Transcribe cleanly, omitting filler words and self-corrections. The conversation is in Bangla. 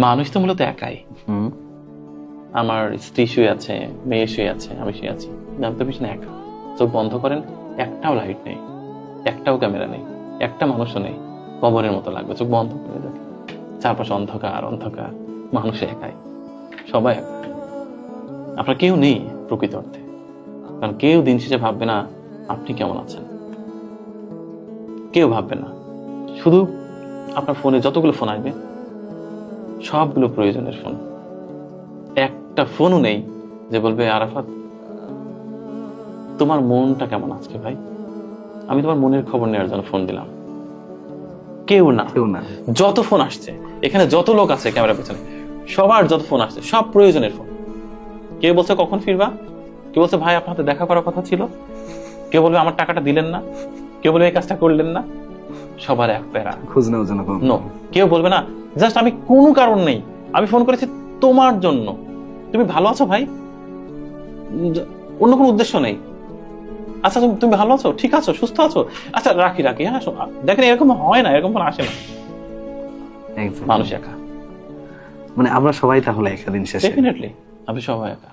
মানুষ তো মূলত একাই। আমার স্ত্রী শুয়ে আছে, মেয়ে শুয়ে আছে, আমি শুয়ে আছি, আমি তো পিছনে একা। চোখ বন্ধ করেন, একটাও লাইট নেই, একটাও ক্যামেরা নেই, একটা মানুষও নেই, কবরের মতো লাগবে। চোখ বন্ধ করে দেখে চারপাশে অন্ধকার অন্ধকার, মানুষ একাই, সবাই একা। আপনার কেউ নেই প্রকৃত অর্থে, কারণ কেউ দিন শেষে ভাববে না আপনি কেমন আছেন, কেউ ভাববে না। শুধু আপনার ফোনে যতগুলো ফোন আসবে সবগুলো প্রয়োজনের ফোন, একটা ফোনও নেই যে বলবে আরাফাত তোমার মনটা কেমন আজকে ভাই, আমি তোমার মনের খবর নেওয়ার জন্য ফোন দিলাম। কেউ না, কেউ না। যত ফোন আসছে এখানে, যত লোক আছে ক্যামেরার পেছনে, সবার যত ফোন আসছে সব প্রয়োজনের ফোন। কেউ বলছে কখন ফিরবা, কেউ বলছে ভাই আপনার হাতে দেখা করার কথা ছিল, কেউ বলবে আমার টাকাটা দিলেন না, কেউ বলবে এই কাজটা করলেন না। সবার এক প্যারা, খোঁজ নেওয়ার জন্য নো। কেউ বলবে না জাস্ট আমি কোনো কারণ নেই আমি ফোন করেছি তোমার জন্য, তুমি ভালো আছো ভাই, অন্য কোনো উদ্দেশ্য নেই। আচ্ছা তুমি ভালো আছো, ঠিক আছো, সুস্থ আছো, আচ্ছা রাখি রাখি, হ্যাঁ। দেখেন এরকম হয় না, এরকম ফোন আসে না। মানুষ একা, মানে আমরা সবাই তাহলে একা দিন শেষে। ডেফিনেটলি আমি সবাই একা।